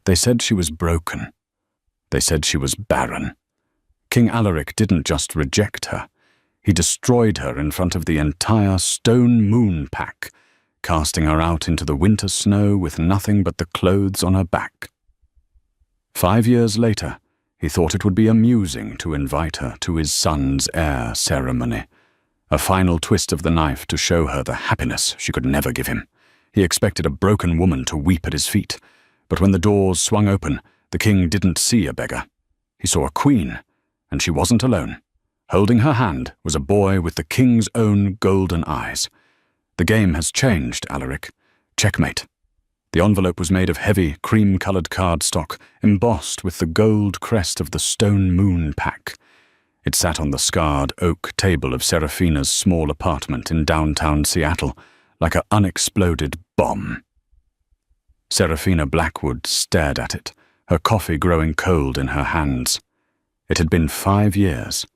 They said she was broken. They said she was barren. King Alaric didn't just reject her. He destroyed her in front of the entire Stone Moon pack, casting her out into the winter snow with nothing but the clothes on her back. 5 years later, he thought it would be amusing to invite her to his son's heir ceremony, a final twist of the knife to show her the happiness she could never give him. He expected a broken woman to weep at his feet, but when the doors swung open, the king didn't see a beggar. He saw a queen, and she wasn't alone. Holding her hand was a boy with the king's own golden eyes. The game has changed, Alaric. Checkmate. The envelope was made of heavy, cream-colored cardstock, embossed with the gold crest of the Stone Moon pack. It sat on the scarred oak table of Seraphina's small apartment in downtown Seattle, like an unexploded bomb. Seraphina Blackwood stared at it, her coffee growing cold in her hands. It had been 5 years.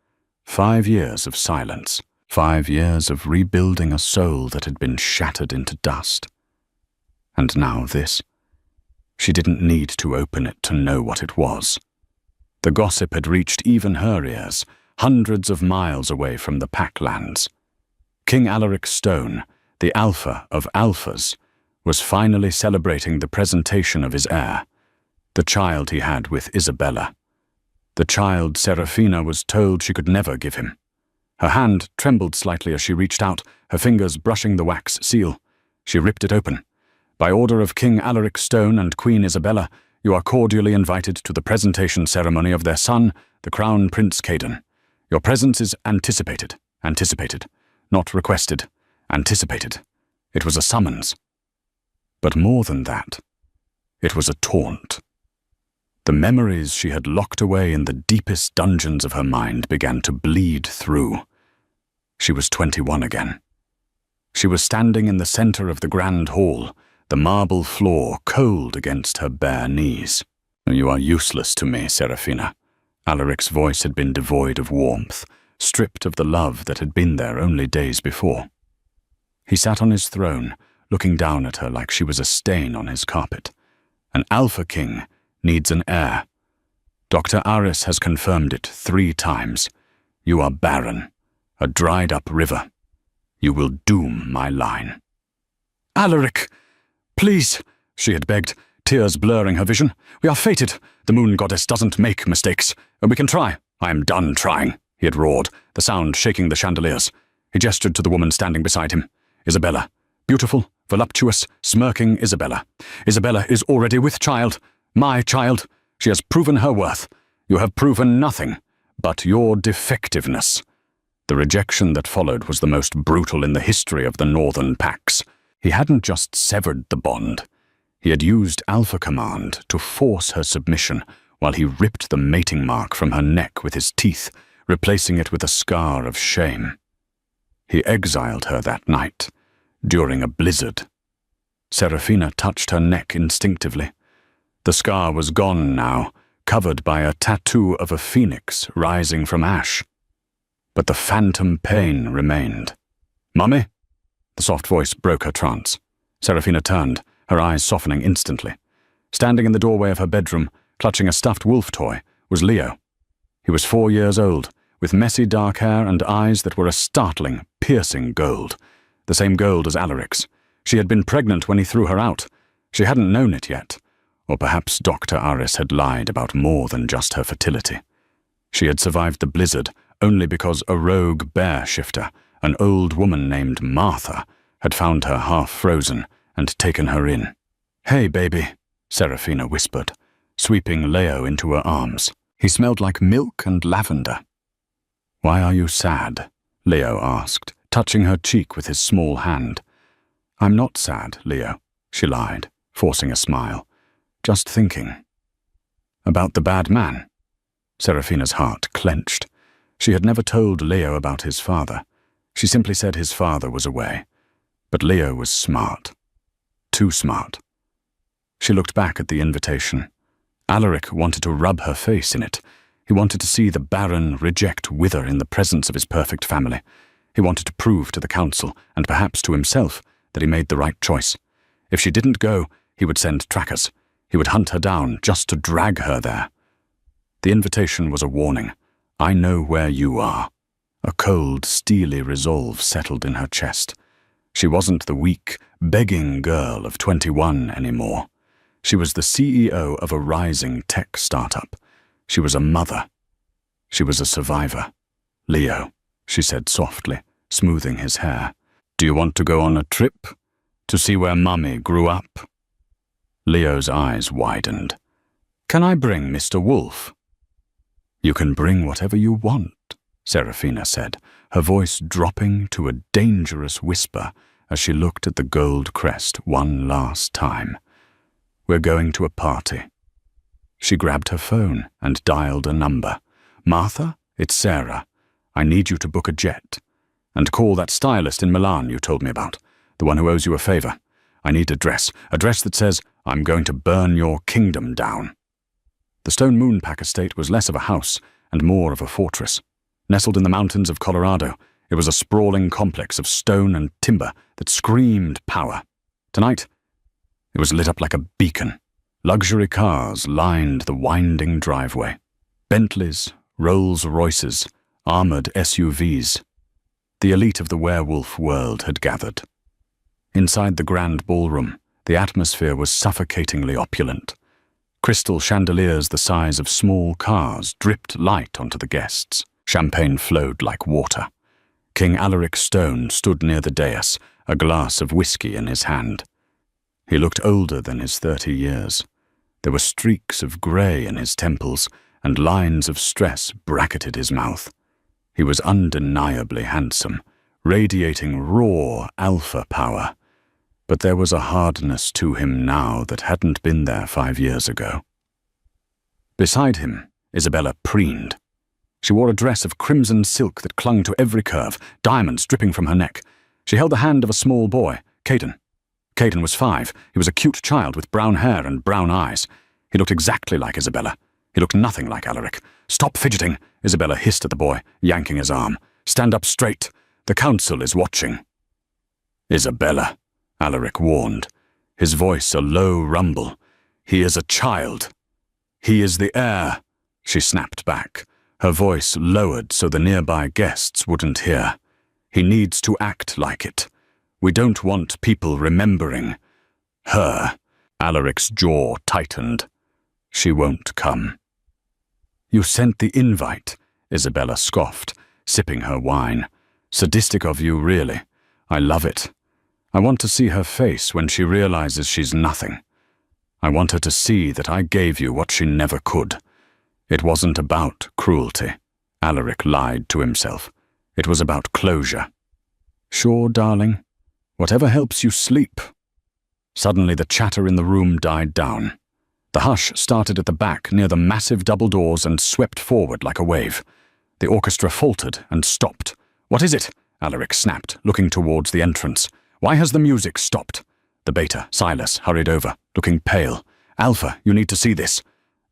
5 years of silence. 5 years of rebuilding a soul that had been shattered into dust. And now this. She didn't need to open it to know what it was. The gossip had reached even her ears, hundreds of miles away from the Packlands. King Alaric Stone, the alpha of alphas, was finally celebrating the presentation of his heir, the child he had with Isabella. The child Seraphina was told she could never give him. Her hand trembled slightly as she reached out, her fingers brushing the wax seal. She ripped it open. By order of King Alaric Stone and Queen Isabella, you are cordially invited to the presentation ceremony of their son, the Crown Prince Caden. Your presence is anticipated. Not requested. Anticipated. It was a summons. But more than that, it was a taunt. The memories she had locked away in the deepest dungeons of her mind began to bleed through. She was 21 again. She was standing in the center of the grand hall, the marble floor cold against her bare knees. You are useless to me, Seraphina. Alaric's voice had been devoid of warmth, stripped of the love that had been there only days before. He sat on his throne, looking down at her like she was a stain on his carpet. An alpha king needs an heir. Dr. Aris has confirmed it 3 times. You are barren, a dried-up river. You will doom my line. Alaric! Please, she had begged, tears blurring her vision. We are fated. The moon goddess doesn't make mistakes. We can try. I am done trying, he had roared, the sound shaking the chandeliers. He gestured to the woman standing beside him. Isabella. Beautiful, voluptuous, smirking Isabella. Isabella is already with child. My child. She has proven her worth. You have proven nothing but your defectiveness. The rejection that followed was the most brutal in the history of the Northern Packs. He hadn't just severed the bond. He had used Alpha Command to force her submission while he ripped the mating mark from her neck with his teeth, replacing it with a scar of shame. He exiled her that night, during a blizzard. Seraphina touched her neck instinctively. The scar was gone now, covered by a tattoo of a phoenix rising from ash. But the phantom pain remained. Mummy? The soft voice broke her trance. Seraphina turned, her eyes softening instantly. Standing in the doorway of her bedroom, clutching a stuffed wolf toy, was Leo. He was 4 years old, with messy dark hair and eyes that were a startling, piercing gold. The same gold as Alaric's. She had been pregnant when he threw her out. She hadn't known it yet. Or perhaps Dr. Aris had lied about more than just her fertility. She had survived the blizzard only because a rogue bear shifter, an old woman named Martha, had found her half frozen and taken her in. Hey, baby, Seraphina whispered, sweeping Leo into her arms. He smelled like milk and lavender. Why are you sad? Leo asked, touching her cheek with his small hand. I'm not sad, Leo, she lied, forcing a smile. Just thinking. About the bad man? Seraphina's heart clenched. She had never told Leo about his father. She simply said his father was away. But Leo was smart. Too smart. She looked back at the invitation. Alaric wanted to rub her face in it. He wanted to see the barren reject wither in the presence of his perfect family. He wanted to prove to the council, and perhaps to himself, that he made the right choice. If she didn't go, he would send trackers. He would hunt her down just to drag her there. The invitation was a warning. I know where you are. A cold, steely resolve settled in her chest. She wasn't the weak, begging girl of 21 anymore. She was the CEO of a rising tech startup. She was a mother. She was a survivor. Leo, she said softly, smoothing his hair. Do you want to go on a trip? To see where Mummy grew up? Leo's eyes widened. Can I bring Mr. Wolf? You can bring whatever you want, Serafina said, her voice dropping to a dangerous whisper as she looked at the gold crest one last time. We're going to a party. She grabbed her phone and dialed a number. Martha, it's Sarah. I need you to book a jet. And call that stylist in Milan you told me about, the one who owes you a favor. I need a dress that says, I'm going to burn your kingdom down. The Stone Moonpack estate was less of a house and more of a fortress. Nestled in the mountains of Colorado, it was a sprawling complex of stone and timber that screamed power. Tonight, it was lit up like a beacon. Luxury cars lined the winding driveway. Bentleys, Rolls-Royces, armored SUVs. The elite of the werewolf world had gathered. Inside the grand ballroom, the atmosphere was suffocatingly opulent. Crystal chandeliers the size of small cars dripped light onto the guests. Champagne flowed like water. King Alaric Stone stood near the dais, a glass of whiskey in his hand. He looked older than his 30 years. There were streaks of grey in his temples, and lines of stress bracketed his mouth. He was undeniably handsome, radiating raw alpha power. But there was a hardness to him now that hadn't been there 5 years ago. Beside him, Isabella preened. She wore a dress of crimson silk that clung to every curve, diamonds dripping from her neck. She held the hand of a small boy, Caden. Caden was 5. He was a cute child with brown hair and brown eyes. He looked exactly like Isabella. He looked nothing like Alaric. Stop fidgeting, Isabella hissed at the boy, yanking his arm. Stand up straight. The council is watching. Isabella, Alaric warned, his voice a low rumble. He is a child. He is the heir, she snapped back, her voice lowered so the nearby guests wouldn't hear. He needs to act like it. We don't want people remembering her. Alaric's jaw tightened. She won't come. You sent the invite, Isabella scoffed, sipping her wine. Sadistic of you, really. I love it. I want to see her face when she realizes she's nothing. I want her to see that I gave you what she never could. It wasn't about cruelty. Alaric lied to himself. It was about closure. Sure, darling. Whatever helps you sleep. Suddenly the chatter in the room died down. The hush started at the back near the massive double doors and swept forward like a wave. The orchestra faltered and stopped. What is it? Alaric snapped, looking towards the entrance. Why has the music stopped? The beta, Silas, hurried over, looking pale. Alpha, you need to see this.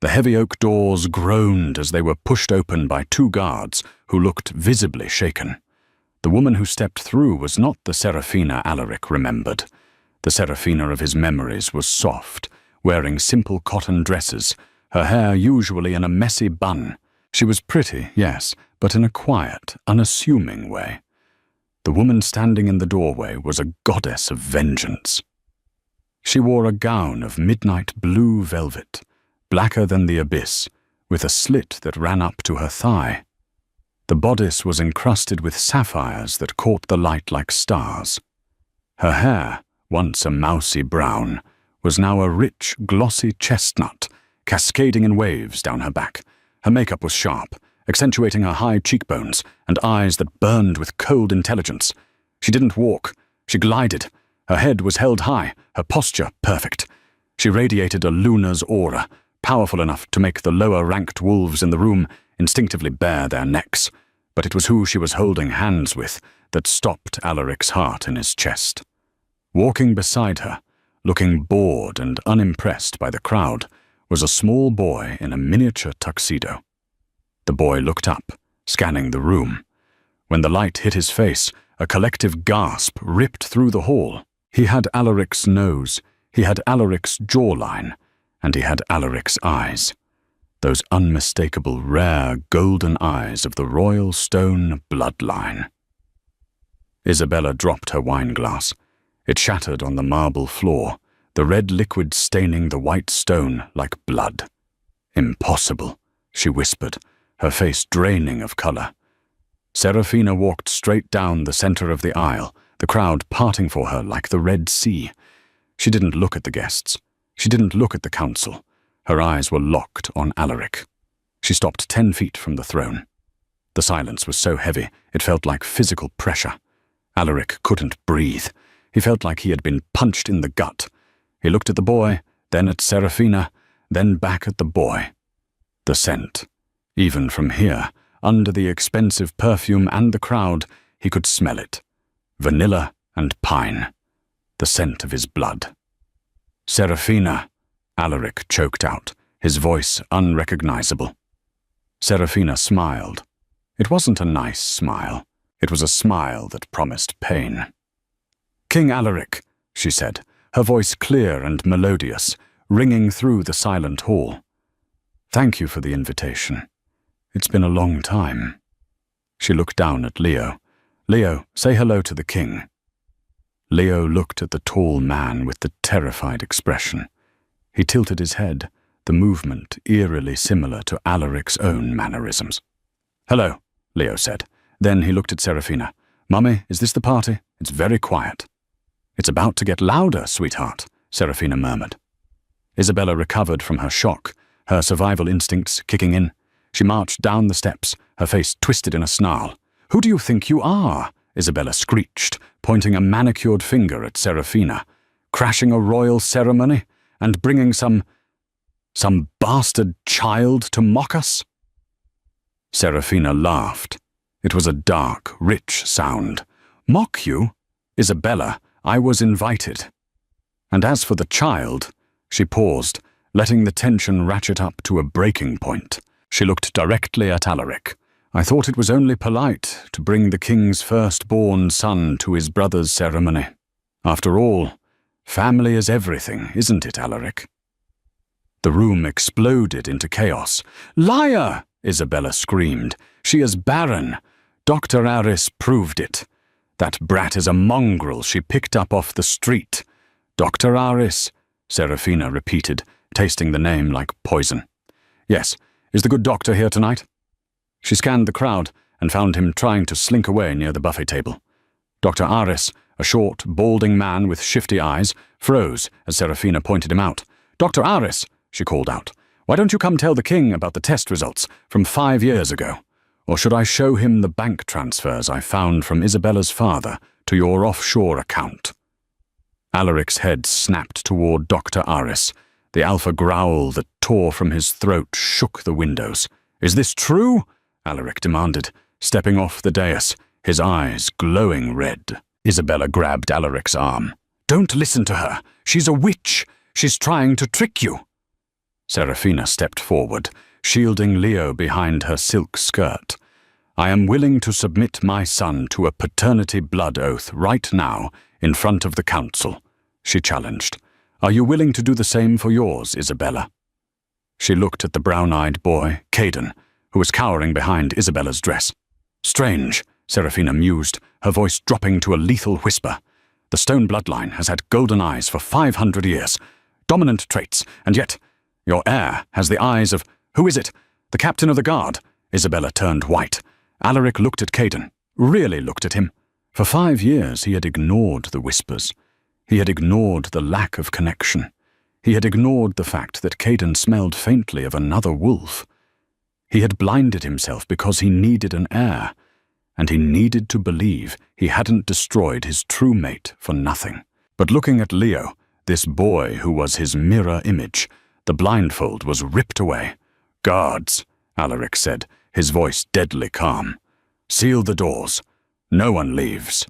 The heavy oak doors groaned as they were pushed open by 2 guards who looked visibly shaken. The woman who stepped through was not the Serafina Alaric remembered. The Serafina of his memories was soft, wearing simple cotton dresses, her hair usually in a messy bun. She was pretty, yes, but in a quiet, unassuming way. The woman standing in the doorway was a goddess of vengeance. She wore a gown of midnight blue velvet, blacker than the abyss, with a slit that ran up to her thigh. The bodice was encrusted with sapphires that caught the light like stars. Her hair, once a mousy brown, was now a rich, glossy chestnut, cascading in waves down her back. Her makeup was sharp, accentuating her high cheekbones and eyes that burned with cold intelligence. She didn't walk, she glided. Her head was held high, her posture perfect. She radiated a Luna's aura, powerful enough to make the lower-ranked wolves in the room instinctively bare their necks. But it was who she was holding hands with that stopped Alaric's heart in his chest. Walking beside her, looking bored and unimpressed by the crowd, was a small boy in a miniature tuxedo. The boy looked up, scanning the room. When the light hit his face, a collective gasp ripped through the hall. He had Alaric's nose, he had Alaric's jawline, And he had Alaric's eyes. Those unmistakable, rare, golden eyes of the royal stone bloodline. Isabella dropped her wineglass. It shattered on the marble floor, the red liquid staining the white stone like blood. "Impossible," she whispered, her face draining of color. Serafina walked straight down the center of the aisle, the crowd parting for her like the Red Sea. She didn't look at the guests. She didn't look at the council. Her eyes were locked on Alaric. She stopped 10 feet from the throne. The silence was so heavy, it felt like physical pressure. Alaric couldn't breathe. He felt like he had been punched in the gut. He looked at the boy, then at Serafina, then back at the boy. The scent. Even from here, under the expensive perfume and the crowd, he could smell it. Vanilla and pine. The scent of his blood. "Serafina," Alaric choked out, his voice unrecognizable. Serafina smiled. It wasn't a nice smile. It was a smile that promised pain. "King Alaric," she said, her voice clear and melodious, ringing through the silent hall. "Thank you for the invitation. It's been a long time." She looked down at Leo. "Leo, say hello to the king." Leo looked at the tall man with the terrified expression. He tilted his head, the movement eerily similar to Alaric's own mannerisms. "Hello," Leo said. Then he looked at Serafina. "Mummy, is this the party? It's very quiet." "It's about to get louder, sweetheart," Serafina murmured. Isabella recovered from her shock, her survival instincts kicking in. She marched down the steps, her face twisted in a snarl. "Who do you think you are?" Isabella screeched, pointing a manicured finger at Serafina. "Crashing a royal ceremony and bringing some bastard child to mock us?" Serafina laughed. It was a dark, rich sound. "Mock you? Isabella, I was invited." And as for the child, she paused, letting the tension ratchet up to a breaking point. She looked directly at Alaric. "I thought it was only polite to bring the king's firstborn son to his brother's ceremony. After all, family is everything, isn't it, Alaric?" The room exploded into chaos. "Liar!" Isabella screamed. "She is Barren. Dr. Aris proved it. That brat is a mongrel she picked up off the street." "Dr. Aris," Serafina repeated, tasting the name like poison. "Yes, is the good doctor here tonight?" She scanned the crowd and found him trying to slink away near the buffet table. Dr. Aris, a short, balding man with shifty eyes, froze as Serafina pointed him out. "Dr. Aris," she called out, "why don't you come tell the king about the test results from 5 years ago? Or should I show him the bank transfers I found from Isabella's father to your offshore account?" Alaric's head snapped toward Dr. Aris. The alpha growl that tore from his throat shook the windows. "Is this true?" Alaric demanded, stepping off the dais, his eyes glowing red. Isabella grabbed Alaric's arm. "Don't listen to her. She's a witch. She's trying to trick you." Serafina stepped forward, shielding Leo behind her silk skirt. "I am willing to submit my son to a paternity blood oath right now in front of the council," she challenged. "Are you willing to do the same for yours, Isabella?" She looked at the brown-eyed boy, Caden, who was cowering behind Isabella's dress. "Strange," Serafina mused, her voice dropping to a lethal whisper. "The stone bloodline has had golden eyes for 500 years. Dominant traits, and yet your heir has the eyes of— Who is it? The captain of the guard?" Isabella turned white. Alaric looked at Caden, really looked at him. For 5 years he had ignored the whispers. He had ignored the lack of connection. He had ignored the fact that Caden smelled faintly of another wolf. He had blinded himself because he needed an heir, and he needed to believe he hadn't destroyed his true mate for nothing. But looking at Leo, this boy who was his mirror image, the blindfold was ripped away. "Guards," Alaric said, his voice deadly calm. "Seal the doors. No one leaves."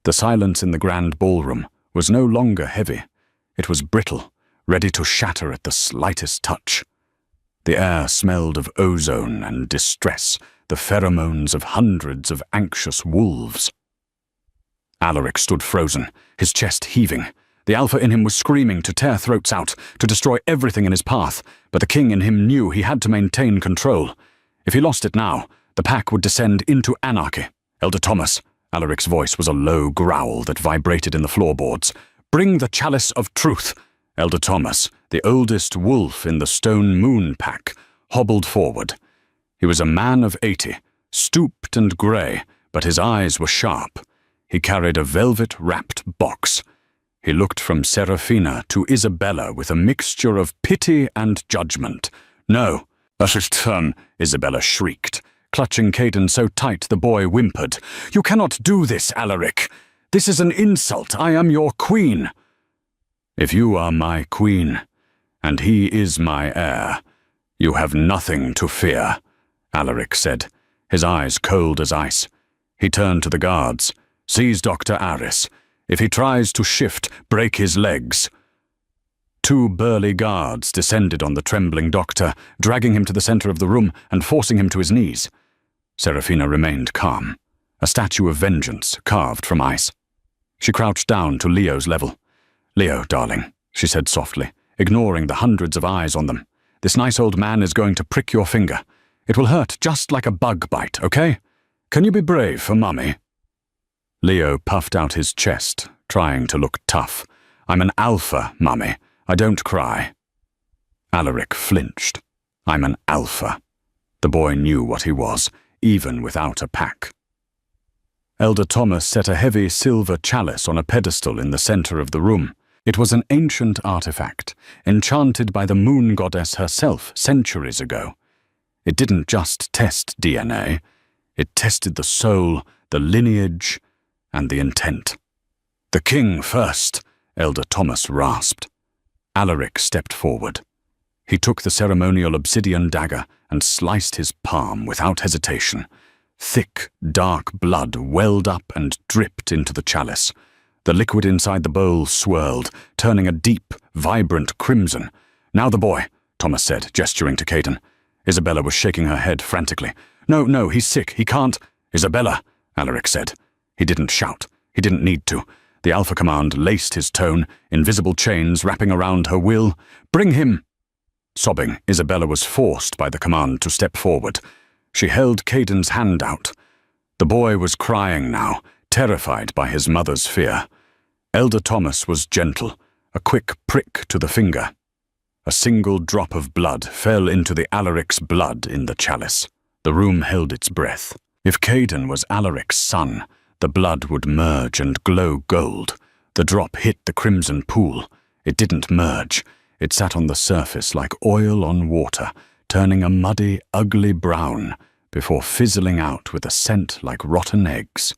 The silence in the grand ballroom was no longer heavy. It was brittle, ready to shatter at the slightest touch. The air smelled of ozone and distress, the pheromones of hundreds of anxious wolves. Alaric stood frozen, his chest heaving. The alpha in him was screaming to tear throats out, to destroy everything in his path, but the king in him knew he had to maintain control. If he lost it now, the pack would descend into anarchy. Elder Thomas, Alaric's voice was a low growl that vibrated in the floorboards. Bring the chalice of truth. Elder Thomas, the oldest wolf in the Stone Moon pack, hobbled forward. He was a man of 80, stooped and grey, but his eyes were sharp. He carried a velvet-wrapped box. He looked from Serafina to Isabella with a mixture of pity and judgment. "No, that is turn," Isabella shrieked, clutching Caden so tight the boy whimpered. "You cannot do this, Alaric. This is an insult. I am your queen." "If you are my queen, and he is my heir, you have nothing to fear," Alaric said, his eyes cold as ice. He turned to the guards. "Seize Dr. Aris. If he tries to shift, break his legs." 2 burly guards descended on the trembling doctor, dragging him to the center of the room and forcing him to his knees. Serafina remained calm, a statue of vengeance carved from ice. She crouched down to Leo's level. "Leo, darling," she said softly, ignoring the hundreds of eyes on them. "This nice old man is going to prick your finger. It will hurt just like a bug bite, okay? Can you be brave for Mummy?" Leo puffed out his chest, trying to look tough. "I'm an alpha, Mummy. I don't cry." Alaric flinched. "I'm an alpha." The boy knew what he was, even without a pack. Elder Thomas set a heavy silver chalice on a pedestal in the center of the room. It was an ancient artifact, enchanted by the moon goddess herself centuries ago. It didn't just test DNA. It tested the soul, the lineage, and the intent. "The king first," Elder Thomas rasped. Alaric stepped forward. He took the ceremonial obsidian dagger and sliced his palm without hesitation. Thick, dark blood welled up and dripped into the chalice. The liquid inside the bowl swirled, turning a deep, vibrant crimson. "Now the boy," Thomas said, gesturing to Caden. Isabella was shaking her head frantically. No, he's sick. He can't." "Isabella," Alaric said. He didn't shout. He didn't need to. The Alpha Command laced his tone, invisible chains wrapping around her will. "Bring him!" Sobbing, Isabella was forced by the command to step forward. She held Caden's hand out. The boy was crying now, terrified by his mother's fear. Elder Thomas was gentle, a quick prick to the finger. A single drop of blood fell into the Alaric's blood in the chalice. The room held its breath. If Caden was Alaric's son, the blood would merge and glow gold. The drop hit the crimson pool. It didn't merge. It sat on the surface like oil on water, turning a muddy, ugly brown before fizzling out with a scent like rotten eggs.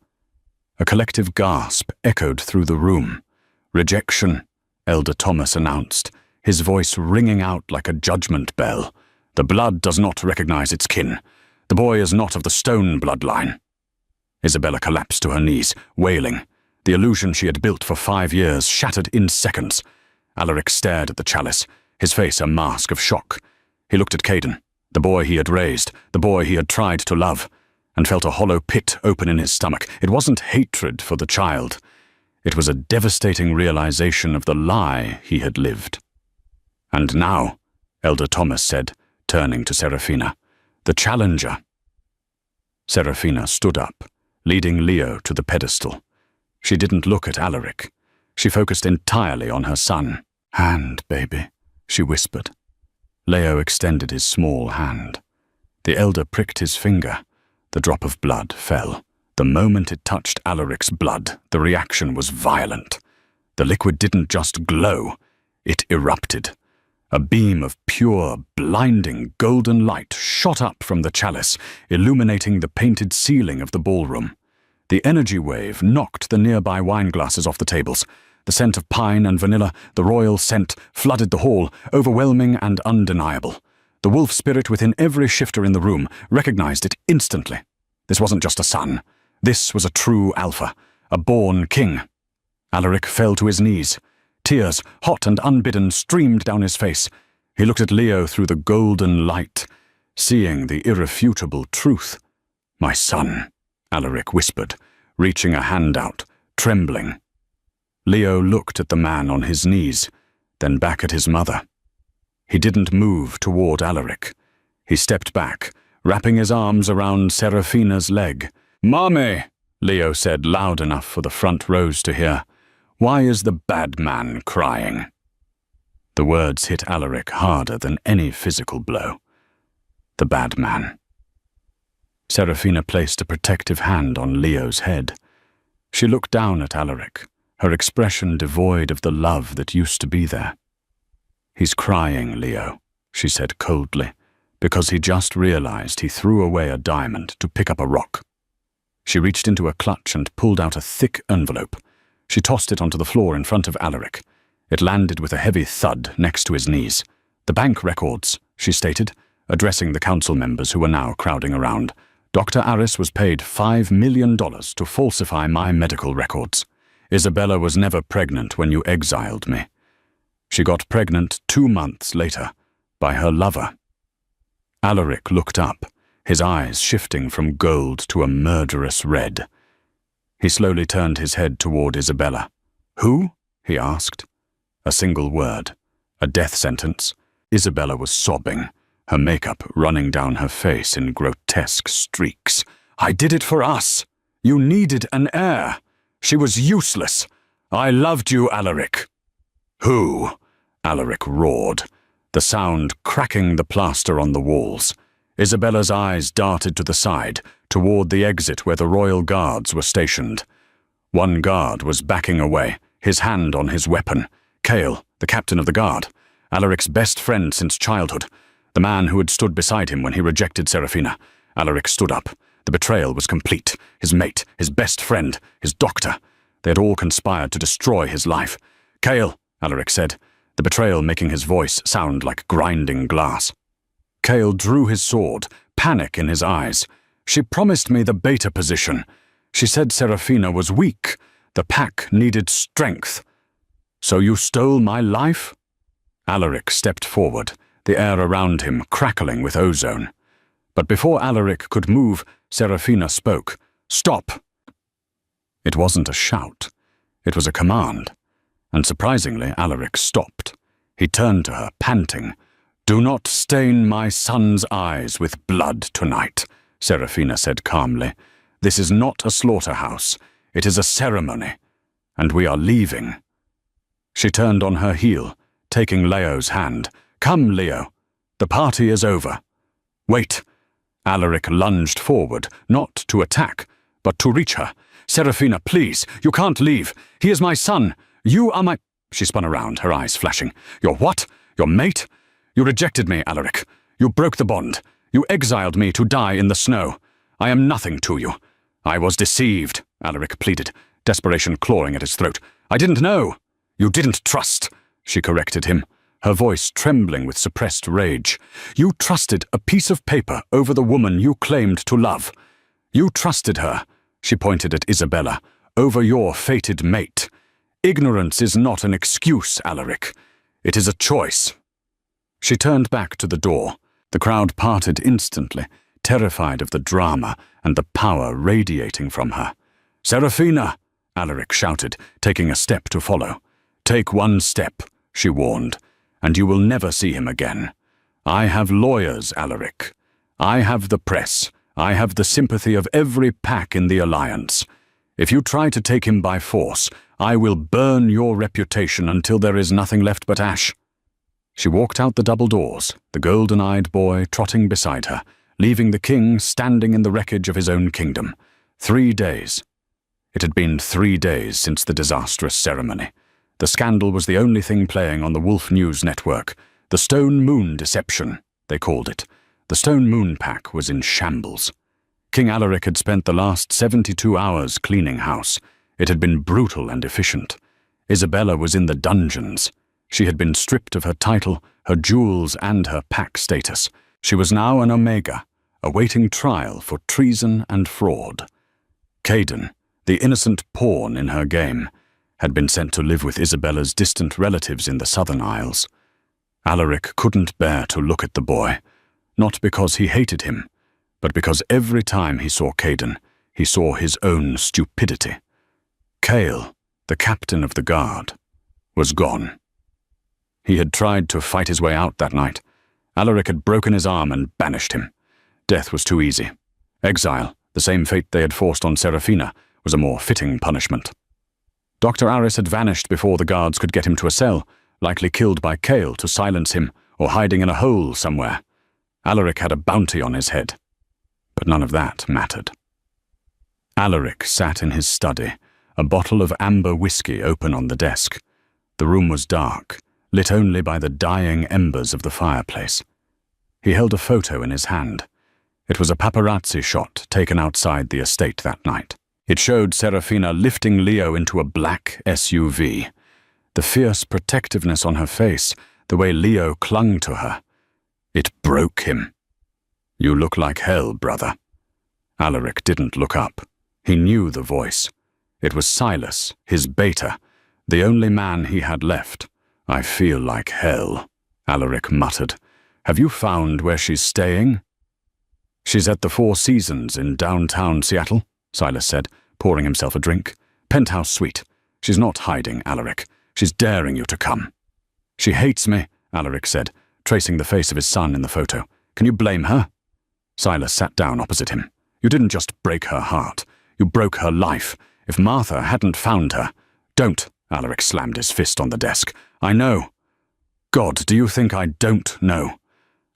A collective gasp echoed through the room. "Rejection," Elder Thomas announced, his voice ringing out like a judgment bell. "The blood does not recognize its kin. The boy is not of the stone bloodline." Isabella collapsed to her knees, wailing. The illusion she had built for 5 years shattered in seconds. Alaric stared at the chalice, his face a mask of shock. He looked at Caden, the boy he had raised, the boy he had tried to love, and felt a hollow pit open in his stomach. It wasn't hatred for the child. It was a devastating realization of the lie he had lived. "And now," Elder Thomas said, turning to Serafina, "the challenger." Serafina stood up, leading Leo to the pedestal. She didn't look at Alaric. She focused entirely on her son. "Hand, baby," she whispered. Leo extended his small hand. The elder pricked his finger. The drop of blood fell. The moment it touched Alaric's blood, the reaction was violent. The liquid didn't just glow, it erupted. A beam of pure, blinding golden light shot up from the chalice, illuminating the painted ceiling of the ballroom. The energy wave knocked the nearby wine glasses off the tables. The scent of pine and vanilla, the royal scent, flooded the hall, overwhelming and undeniable. The wolf spirit within every shifter in the room recognized it instantly. This wasn't just a son. This was a true alpha, a born king. Alaric fell to his knees. Tears, hot and unbidden, streamed down his face. He looked at Leo through the golden light, seeing the irrefutable truth. "My son," Alaric whispered, reaching a hand out, trembling. Leo looked at the man on his knees, then back at his mother. He didn't move toward Alaric. He stepped back, wrapping his arms around Serafina's leg. "Mommy," Leo said loud enough for the front rows to hear. "Why is the bad man crying?" The words hit Alaric harder than any physical blow. The bad man. Serafina placed a protective hand on Leo's head. She looked down at Alaric, her expression devoid of the love that used to be there. "He's crying, Leo," she said coldly, because he just realized he threw away a diamond to pick up a rock. She reached into a clutch and pulled out a thick envelope. She tossed it onto the floor in front of Alaric. It landed with a heavy thud next to his knees. "The bank records," she stated, addressing the council members who were now crowding around. "Dr. Aris was paid $5 million to falsify my medical records. Isabella was never pregnant when you exiled me. She got pregnant 2 months later, by her lover." Alaric looked up, his eyes shifting from gold to a murderous red. He slowly turned his head toward Isabella. "Who?" he asked. A single word. A death sentence. Isabella was sobbing, her makeup running down her face in grotesque streaks. "I did it for us. You needed an heir. She was useless. I loved you, Alaric." "Who?" Alaric roared, the sound cracking the plaster on the walls. Isabella's eyes darted to the side, toward the exit where the royal guards were stationed. One guard was backing away, his hand on his weapon. Cale, the captain of the guard, Alaric's best friend since childhood, the man who had stood beside him when he rejected Serafina. Alaric stood up. The betrayal was complete. His mate, his best friend, his doctor. They had all conspired to destroy his life. "Cale," Alaric said, the betrayal making his voice sound like grinding glass. Cale drew his sword, panic in his eyes. "She promised me the beta position. She said Serafina was weak. The pack needed strength. So you stole my life?" Alaric stepped forward, the air around him crackling with ozone. But before Alaric could move, Serafina spoke. "Stop!" It wasn't a shout. It was a command. And surprisingly, Alaric stopped. He turned to her, panting. "Do not stain my son's eyes with blood tonight," Serafina said calmly. "This is not a slaughterhouse. It is a ceremony. And we are leaving." She turned on her heel, taking Leo's hand. "Come, Leo. The party is over." "Wait." Alaric lunged forward, not to attack, but to reach her. "Serafina, please, you can't leave. He is my son. You are my—" She spun around, her eyes flashing. "Your what? Your mate? You rejected me, Alaric. You broke the bond. You exiled me to die in the snow. I am nothing to you." "I was deceived," Alaric pleaded, desperation clawing at his throat. "I didn't know." "You didn't trust," she corrected him, her voice trembling with suppressed rage. "You trusted a piece of paper over the woman you claimed to love. You trusted her," she pointed at Isabella, "over your fated mate. Ignorance is not an excuse, Alaric. It is a choice." She turned back to the door. The crowd parted instantly, terrified of the drama and the power radiating from her. "Serafina!" Alaric shouted, taking a step to follow. "Take one step," she warned, "and you will never see him again. I have lawyers, Alaric. I have the press. I have the sympathy of every pack in the Alliance. If you try to take him by force, I will burn your reputation until there is nothing left but ash." She walked out the double doors, the golden-eyed boy trotting beside her, leaving the king standing in the wreckage of his own kingdom. 3 days. It had been 3 days since the disastrous ceremony. The scandal was the only thing playing on the Wolf News network. The Stone Moon Deception, they called it. The Stone Moon Pack was in shambles. King Alaric had spent the last 72 hours cleaning house. It had been brutal and efficient. Isabella was in the dungeons. She had been stripped of her title, her jewels, and her pack status. She was now an Omega, awaiting trial for treason and fraud. Caden, the innocent pawn in her game, had been sent to live with Isabella's distant relatives in the Southern Isles. Alaric couldn't bear to look at the boy, not because he hated him, but because every time he saw Caden, he saw his own stupidity. "Cale," the captain of the guard, was gone. He had tried to fight his way out that night. Alaric had broken his arm and banished him. Death was too easy. Exile, the same fate they had forced on Serafina, was a more fitting punishment. Dr. Aris had vanished before the guards could get him to a cell, likely killed by Kale to silence him or hiding in a hole somewhere. Alaric had a bounty on his head, but none of that mattered. Alaric sat in his study, a bottle of amber whiskey open on the desk. The room was dark, lit only by the dying embers of the fireplace. He held a photo in his hand. It was a paparazzi shot taken outside the estate that night. It showed Serafina lifting Leo into a black SUV. The fierce protectiveness on her face, the way Leo clung to her. It broke him. "You look like hell, brother." Alaric didn't look up. He knew the voice. It was Silas, his beta, the only man he had left. "I feel like hell," Alaric muttered. "Have you found where she's staying?" "She's at the Four Seasons in downtown Seattle," Silas said, pouring himself a drink. "Penthouse suite. She's not hiding, Alaric. She's daring you to come." "She hates me," Alaric said, tracing the face of his son in the photo. "Can you blame her?" Silas sat down opposite him. "You didn't just break her heart. You broke her life. If Martha hadn't found her—" "Don't," Alaric slammed his fist on the desk. "I know. God, do you think I don't know?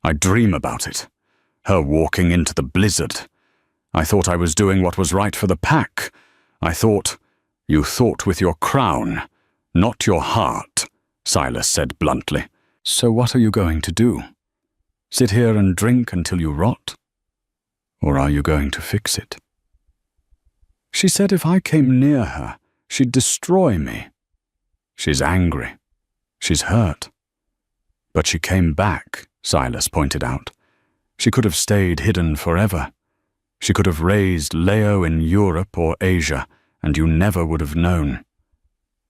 I dream about it. Her walking into the blizzard. I thought I was doing what was right for the pack. I thought—" "You thought with your crown, not your heart," Silas said bluntly. "So what are you going to do? Sit here and drink until you rot? Or are you going to fix it?" "She said if I came near her, she'd destroy me." "She's angry. She's hurt." "But she came back," Silas pointed out. "She could have stayed hidden forever. She could have raised Leo in Europe or Asia, and you never would have known.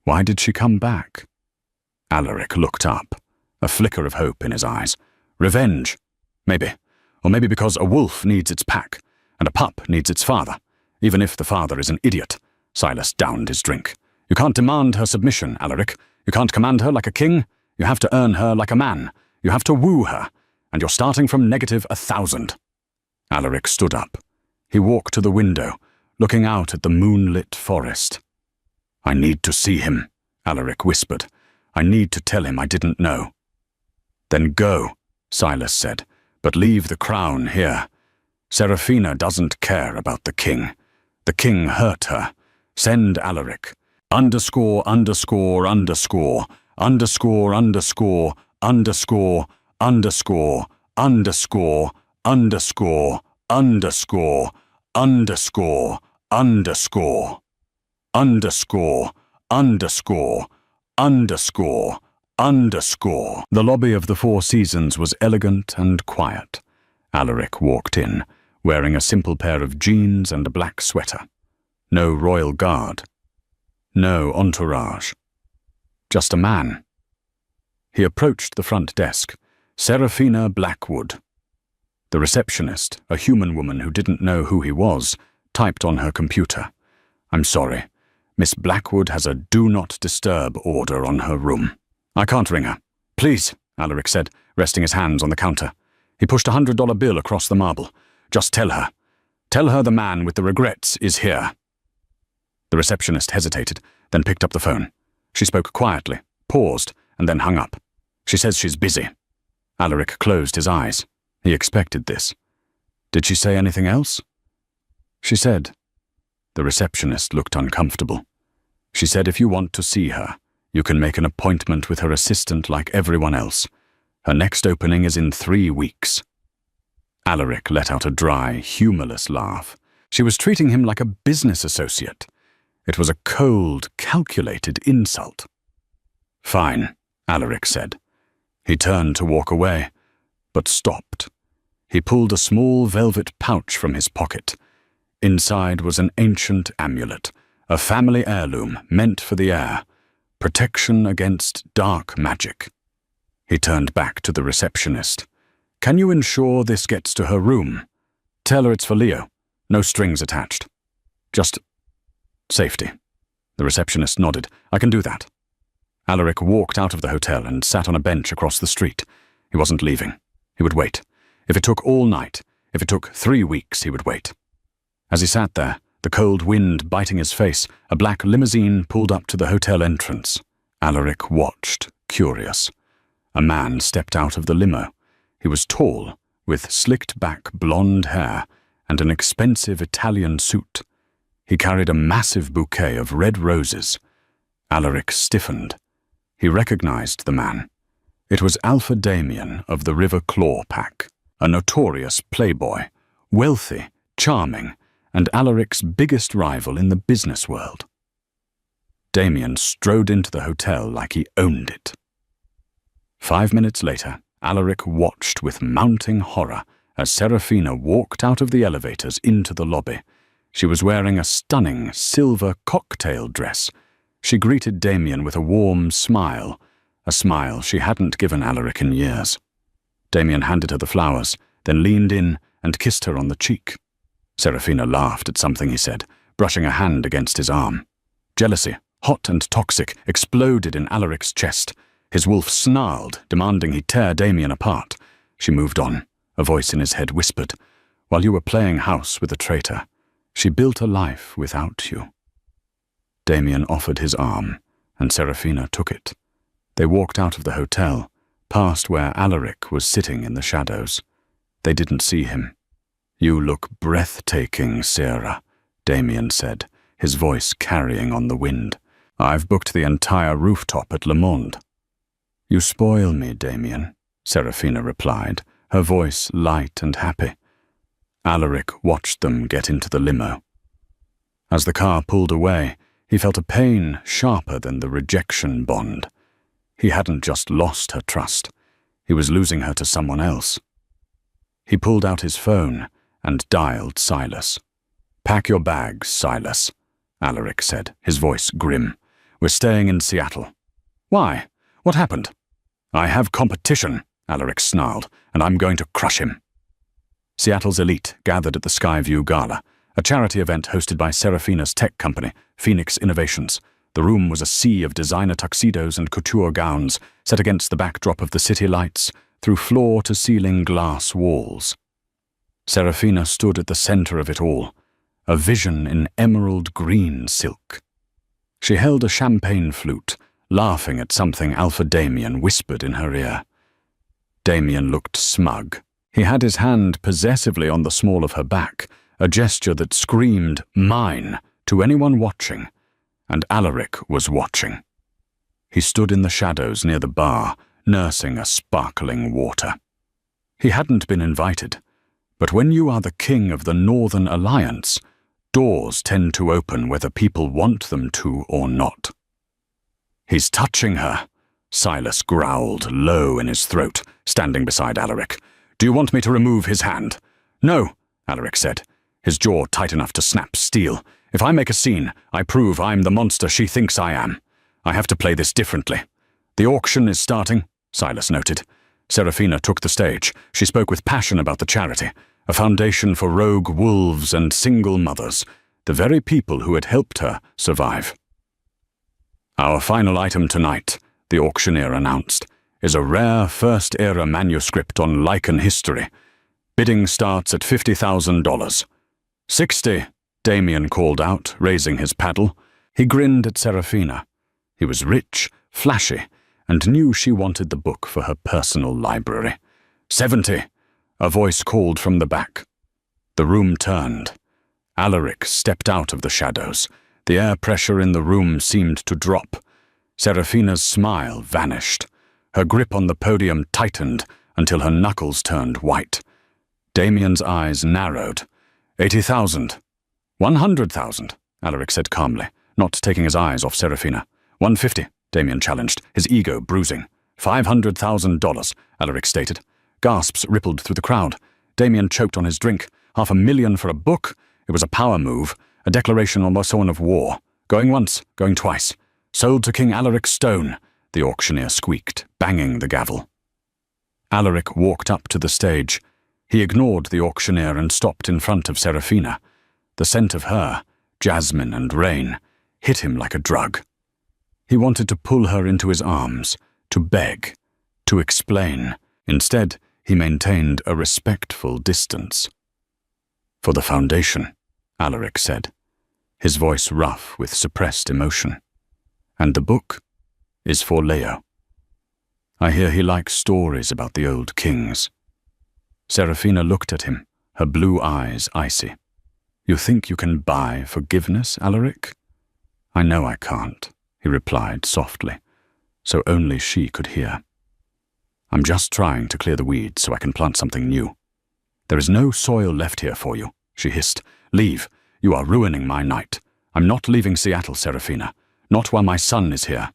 Why did she come back?" Alaric looked up, a flicker of hope in his eyes. "Revenge, maybe. Or maybe because a wolf needs its pack, and a pup needs its father, even if the father is an idiot." Silas downed his drink. "You can't demand her submission, Alaric. You can't command her like a king. You have to earn her like a man. You have to woo her, and you're starting from -1,000. Alaric stood up. He walked to the window, looking out at the moonlit forest. "I need to see him," Alaric whispered. "I need to tell him I didn't know." "Then go," Silas said, "but leave the crown here. Serafina doesn't care about the king. The king hurt her. Send Alaric. _______________________ The lobby of the Four Seasons was elegant and quiet. Alaric walked in, wearing a simple pair of jeans and a black sweater. No royal guard. No entourage. Just a man. He approached the front desk. Serafina Blackwood. The receptionist, a human woman who didn't know who he was, typed on her computer. "I'm sorry. Miss Blackwood has a do not disturb order on her room. I can't ring her." "Please," Alaric said, resting his hands on the counter. He pushed a $100 bill across the marble. "Just tell her. Tell her the man with the regrets is here." The receptionist hesitated, then picked up the phone. She spoke quietly, paused, and then hung up. "She says she's busy." Alaric closed his eyes. He expected this. "Did she say anything else?" "She said—" The receptionist looked uncomfortable. "She said if you want to see her, you can make an appointment with her assistant like everyone else. Her next opening is in 3 weeks. Alaric let out a dry, humorless laugh. She was treating him like a business associate. It was a cold, calculated insult. "Fine," Alaric said. He turned to walk away, but stopped. He pulled a small velvet pouch from his pocket. Inside was an ancient amulet, a family heirloom meant for the heir, protection against dark magic. He turned back to the receptionist. "Can you ensure this gets to her room? Tell her it's for Leo. No strings attached. Just safety." The receptionist nodded. "I can do that." Alaric walked out of the hotel and sat on a bench across the street. He wasn't leaving. He would wait. If it took all night, if it took 3 weeks, he would wait. As he sat there, the cold wind biting his face, a black limousine pulled up to the hotel entrance. Alaric watched, curious. A man stepped out of the limo. He was tall, with slicked-back blonde hair and an expensive Italian suit. He carried a massive bouquet of red roses. Alaric stiffened. He recognized the man. It was Alpha Damien of the River Claw Pack, a notorious playboy, wealthy, charming, and Alaric's biggest rival in the business world. Damien strode into the hotel like he owned it. 5 minutes later, Alaric watched with mounting horror as Serafina walked out of the elevators into the lobby. She was wearing a stunning silver cocktail dress. She greeted Damien with a warm smile, a smile she hadn't given Alaric in years. Damien handed her the flowers, then leaned in and kissed her on the cheek. Serafina laughed at something he said, brushing a hand against his arm. Jealousy, hot and toxic, exploded in Alaric's chest. His wolf snarled, demanding he tear Damien apart. She moved on. A voice in his head whispered, "While you were playing house with a traitor, she built a life without you." Damien offered his arm, and Serafina took it. They walked out of the hotel, past where Alaric was sitting in the shadows. They didn't see him. "You look breathtaking, Sarah," Damien said, his voice carrying on the wind. "I've booked the entire rooftop at Le Monde." "You spoil me, Damien," Serafina replied, her voice light and happy. Alaric watched them get into the limo. As the car pulled away, he felt a pain sharper than the rejection bond. He hadn't just lost her trust. He was losing her to someone else. He pulled out his phone and dialed Silas. "Pack your bags, Silas," Alaric said, his voice grim. "We're staying in Seattle." "Why? What happened?" "I have competition," Alaric snarled, "and I'm going to crush him." Seattle's elite gathered at the Skyview Gala, a charity event hosted by Serafina's tech company, Phoenix Innovations. The room was a sea of designer tuxedos and couture gowns, set against the backdrop of the city lights, through floor-to-ceiling glass walls. Serafina stood at the center of it all, a vision in emerald green silk. She held a champagne flute, laughing at something Alpha Damien whispered in her ear. Damien looked smug. He had his hand possessively on the small of her back, a gesture that screamed, "Mine," to anyone watching, and Alaric was watching. He stood in the shadows near the bar, nursing a sparkling water. He hadn't been invited, but when you are the king of the Northern Alliance, doors tend to open whether people want them to or not. "He's touching her," Silas growled low in his throat, standing beside Alaric. "Do you want me to remove his hand?" "No," Alaric said, his jaw tight enough to snap steel. "If I make a scene, I prove I'm the monster she thinks I am. I have to play this differently." "The auction is starting," Silas noted. Serafina took the stage. She spoke with passion about the charity, a foundation for rogue wolves and single mothers, the very people who had helped her survive. "Our final item tonight," the auctioneer announced, "is a rare First-Era manuscript on Lycan history. Bidding starts at $50,000. "60, Damien called out, raising his paddle. He grinned at Serafina. He was rich, flashy, and knew she wanted the book for her personal library. "70, a voice called from the back. The room turned. Alaric stepped out of the shadows. The air pressure in the room seemed to drop. Serafina's smile vanished. Her grip on the podium tightened until her knuckles turned white. Damien's eyes narrowed. 80,000. 100,000, Alaric said calmly, not taking his eyes off Serafina. 150, Damien challenged, his ego bruising. $500,000, Alaric stated. Gasps rippled through the crowd. Damien choked on his drink. $500,000 for a book? It was a power move, a declaration almost one of war. Going once, going twice. Sold to King Alaric Stone, the auctioneer squeaked, banging the gavel. Alaric walked up to the stage. He ignored the auctioneer and stopped in front of Serafina. The scent of her, jasmine and rain, hit him like a drug. He wanted to pull her into his arms, to beg, to explain. Instead, he maintained a respectful distance. "For the Foundation," Alaric said, his voice rough with suppressed emotion. "And the book is for Leo. I hear he likes stories about the old kings." Serafina looked at him, her blue eyes icy. "You think you can buy forgiveness, Alaric?" "I know I can't," he replied softly, so only she could hear. "I'm just trying to clear the weeds so I can plant something new." "There is no soil left here for you," she hissed. "Leave. You are ruining my night. I'm not leaving Seattle, Serafina. Not while my son is here.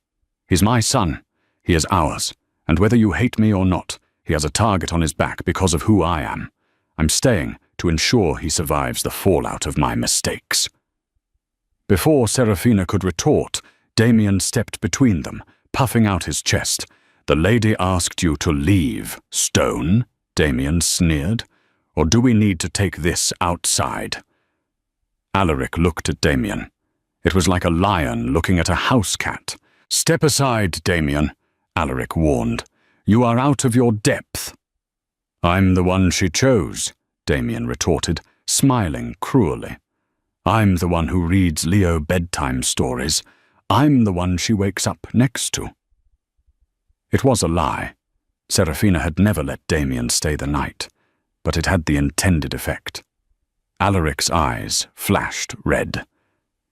He's my son. He is ours. And whether you hate me or not, he has a target on his back because of who I am. I'm staying to ensure he survives the fallout of my mistakes." Before Serafina could retort, Damien stepped between them, puffing out his chest. "The lady asked you to leave, Stone," Damien sneered. "Or do we need to take this outside?" Alaric looked at Damien. It was like a lion looking at a house cat. "Step aside, Damien," Alaric warned. "You are out of your depth." "I'm the one she chose," Damien retorted, smiling cruelly. "I'm the one who reads Leo bedtime stories. I'm the one she wakes up next to." It was a lie. Serafina had never let Damien stay the night, but it had the intended effect. Alaric's eyes flashed red.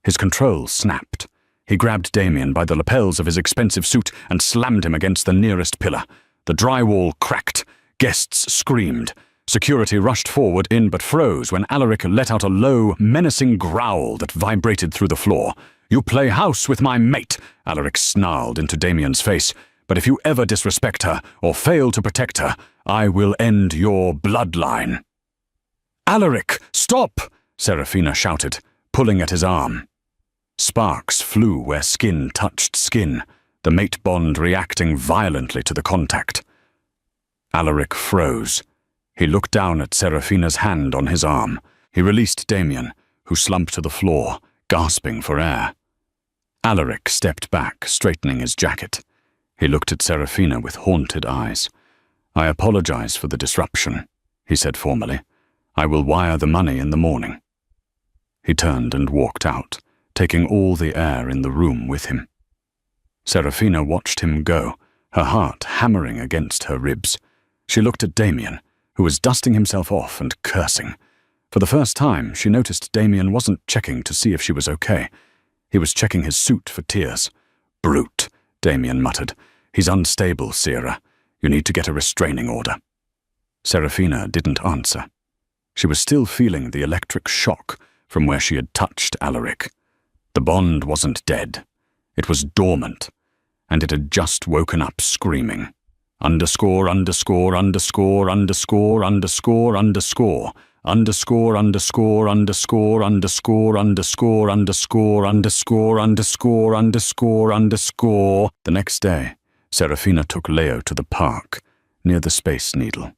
His control snapped. He grabbed Damien by the lapels of his expensive suit and slammed him against the nearest pillar. The drywall cracked. Guests screamed. Security rushed forward in but froze when Alaric let out a low, menacing growl that vibrated through the floor. "You play house with my mate," Alaric snarled into Damien's face. "But if you ever disrespect her or fail to protect her, I will end your bloodline." "Alaric, stop!" Serafina shouted, pulling at his arm. Sparks flew where skin touched skin, the mate bond reacting violently to the contact. Alaric froze. He looked down at Serafina's hand on his arm. He released Damien, who slumped to the floor, gasping for air. Alaric stepped back, straightening his jacket. He looked at Serafina with haunted eyes. "I apologize for the disruption," he said formally. "I will wire the money in the morning." He turned and walked out, taking all the air in the room with him. Serafina watched him go, her heart hammering against her ribs. She looked at Damien, who was dusting himself off and cursing. For the first time, she noticed Damien wasn't checking to see if she was okay. He was checking his suit for tears. "Brute," Damien muttered. "He's unstable, Sierra. You need to get a restraining order." Serafina didn't answer. She was still feeling the electric shock from where she had touched Alaric. The bond wasn't dead. It was dormant, and it had just woken up screaming. Underscore, underscore, underscore, underscore, underscore, underscore, underscore, underscore, underscore, underscore, underscore, underscore, underscore, underscore, underscore, underscore. The next day, Serafina took Leo to the park, near the Space Needle.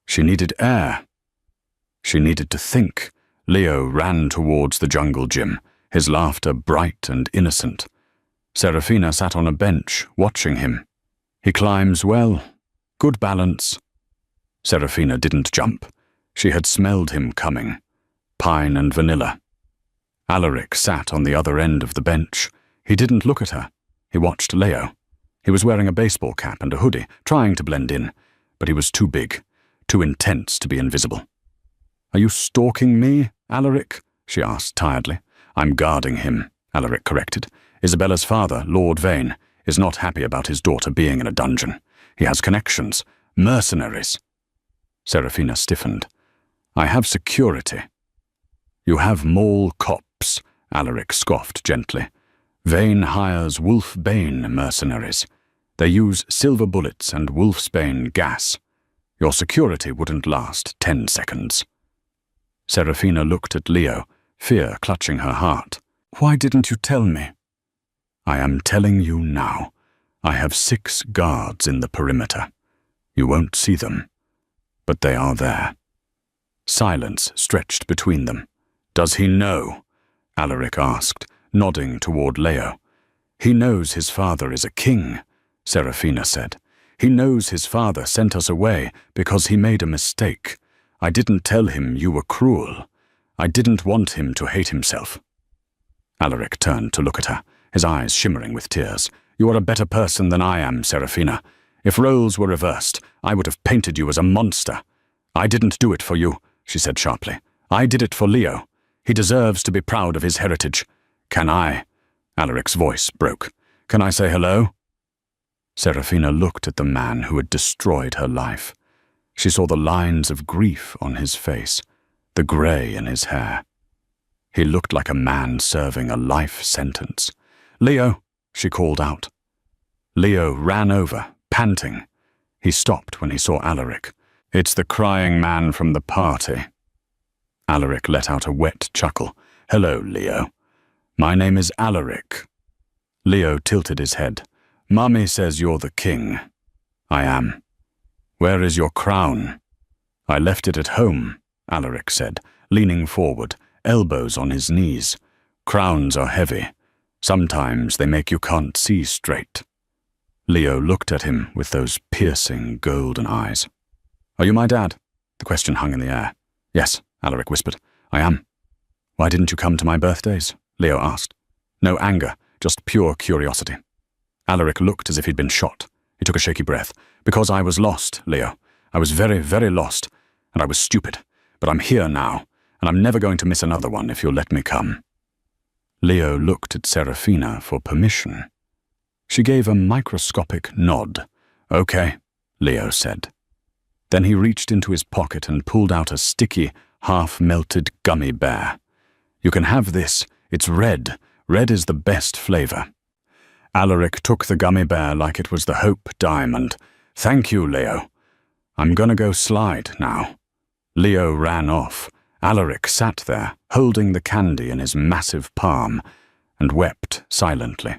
She needed air. She needed to think. Leo ran towards the jungle gym, his laughter bright and innocent. Serafina sat on a bench, watching him. He climbs well. Good balance. Serafina didn't jump. She had smelled him coming. Pine and vanilla. Alaric sat on the other end of the bench. He didn't look at her. He watched Leo. He was wearing a baseball cap and a hoodie, trying to blend in, but he was too big, too intense to be invisible. "Are you stalking me, Alaric?" she asked tiredly. "I'm guarding him," Alaric corrected. "Isabella's father, Lord Vane, is not happy about his daughter being in a dungeon. He has connections. Mercenaries." Serafina stiffened. "I have security." "You have mall cops," Alaric scoffed gently. "Vane hires Wolfbane mercenaries. They use silver bullets and Wolfsbane gas. Your security wouldn't last 10 seconds. Serafina looked at Leo, fear clutching her heart. "Why didn't you tell me?" "I am telling you now. I have 6 guards in the perimeter. You won't see them, but they are there." Silence stretched between them. "Does he know?" Alaric asked, nodding toward Leo. "He knows his father is a king," Serafina said. "He knows his father sent us away because he made a mistake. I didn't tell him you were cruel. I didn't want him to hate himself." Alaric turned to look at her, his eyes shimmering with tears. "You are a better person than I am, Serafina. If roles were reversed, I would have painted you as a monster." "I didn't do it for you," she said sharply. "I did it for Leo. He deserves to be proud of his heritage. Can I?" Alaric's voice broke. "Can I say hello?" Serafina looked at the man who had destroyed her life. She saw the lines of grief on his face, the grey in his hair. He looked like a man serving a life sentence. "Leo," she called out. Leo ran over, panting. He stopped when he saw Alaric. "It's the crying man from the party." Alaric let out a wet chuckle. "Hello, Leo. My name is Alaric." Leo tilted his head. "Mummy says you're the king." "I am." "Where is your crown?" "I left it at home," Alaric said, leaning forward, elbows on his knees. "Crowns are heavy. Sometimes they make you can't see straight." Leo looked at him with those piercing golden eyes. "Are you my dad?" The question hung in the air. "Yes," Alaric whispered. "I am." "Why didn't you come to my birthdays?" Leo asked. No anger, just pure curiosity. Alaric looked as if he'd been shot. He took a shaky breath. "Because I was lost, Leo. I was very, very lost. And I was stupid. But I'm here now, and I'm never going to miss another one if you'll let me come." Leo looked at Serafina for permission. She gave a microscopic nod. "Okay," Leo said. Then he reached into his pocket and pulled out a sticky, half-melted gummy bear. "You can have this. It's red. Red is the best flavor." Alaric took the gummy bear like it was the Hope Diamond. "Thank you, Leo. I'm gonna go slide now." Leo ran off. Alaric sat there, holding the candy in his massive palm, and wept silently.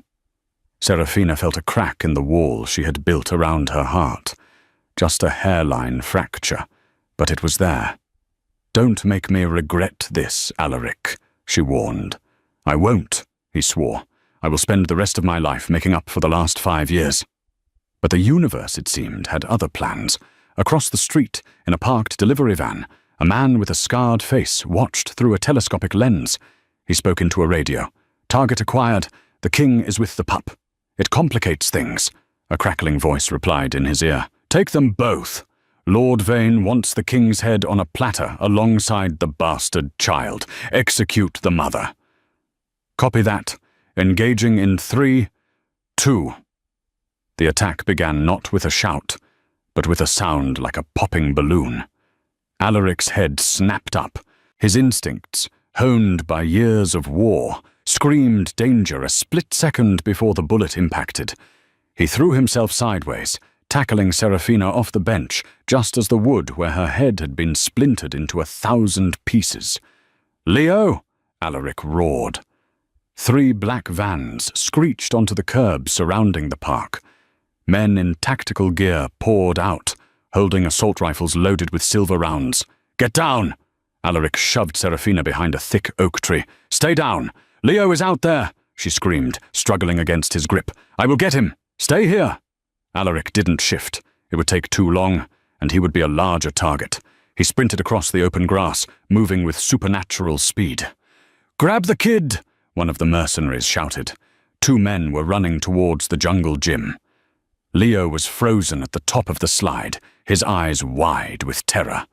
Serafina felt a crack in the wall she had built around her heart. Just a hairline fracture, but it was there. "Don't make me regret this, Alaric," she warned. "I won't," he swore. "I will spend the rest of my life making up for the last 5 years." But the universe, it seemed, had other plans. Across the street, in a parked delivery van, a man with a scarred face watched through a telescopic lens. He spoke into a radio. "Target acquired. The king is with the pup. It complicates things," a crackling voice replied in his ear. "Take them both. Lord Vane wants the king's head on a platter alongside the bastard child. Execute the mother." "Copy that. Engaging in 3, 2. The attack began not with a shout, but with a sound like a popping balloon. Alaric's head snapped up. His instincts, honed by years of war, screamed danger a split second before the bullet impacted. He threw himself sideways, tackling Serafina off the bench just as the wood where her head had been splintered into 1,000 pieces. "Leo!" Alaric roared. 3 black vans screeched onto the curb surrounding the park. Men in tactical gear poured out, holding assault rifles loaded with silver rounds. "Get down!" Alaric shoved Serafina behind a thick oak tree. "Stay down! Leo is out there!" she screamed, struggling against his grip. "I will get him! Stay here!" Alaric didn't shift. It would take too long, and he would be a larger target. He sprinted across the open grass, moving with supernatural speed. "Grab the kid!" one of the mercenaries shouted. 2 men were running towards the jungle gym. Leo was frozen at the top of the slide, his eyes wide with terror.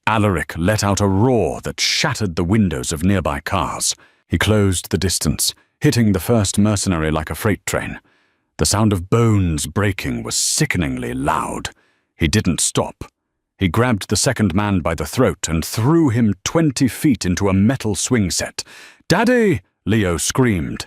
Alaric let out a roar that shattered the windows of nearby cars. He closed the distance, hitting the first mercenary like a freight train. The sound of bones breaking was sickeningly loud. He didn't stop. He grabbed the second man by the throat and threw him 20 feet into a metal swing set. "Daddy!" Leo screamed.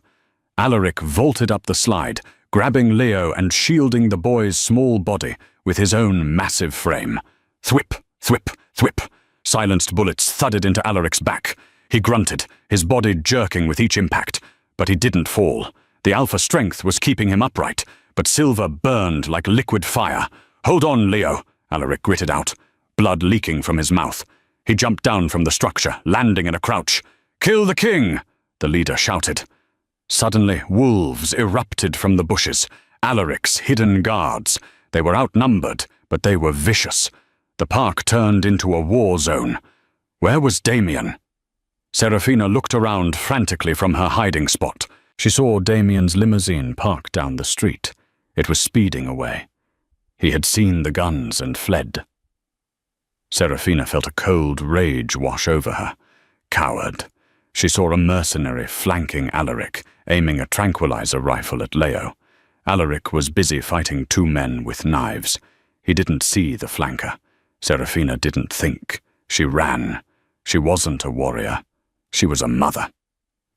Alaric vaulted up the slide, grabbing Leo and shielding the boy's small body with his own massive frame. Thwip, thwip, thwip. Silenced bullets thudded into Alaric's back. He grunted, his body jerking with each impact, but he didn't fall. The alpha strength was keeping him upright, but silver burned like liquid fire. "Hold on, Leo," Alaric gritted out, blood leaking from his mouth. He jumped down from the structure, landing in a crouch. "Kill the king!" the leader shouted. Suddenly, wolves erupted from the bushes, Alaric's hidden guards. They were outnumbered, but they were vicious. The park turned into a war zone. Where was Damien? Serafina looked around frantically from her hiding spot. She saw Damien's limousine parked down the street. It was speeding away. He had seen the guns and fled. Serafina felt a cold rage wash over her. Coward. She saw a mercenary flanking Alaric, aiming a tranquilizer rifle at Leo. Alaric was busy fighting two men with knives. He didn't see the flanker. Serafina didn't think. She ran. She wasn't a warrior. She was a mother.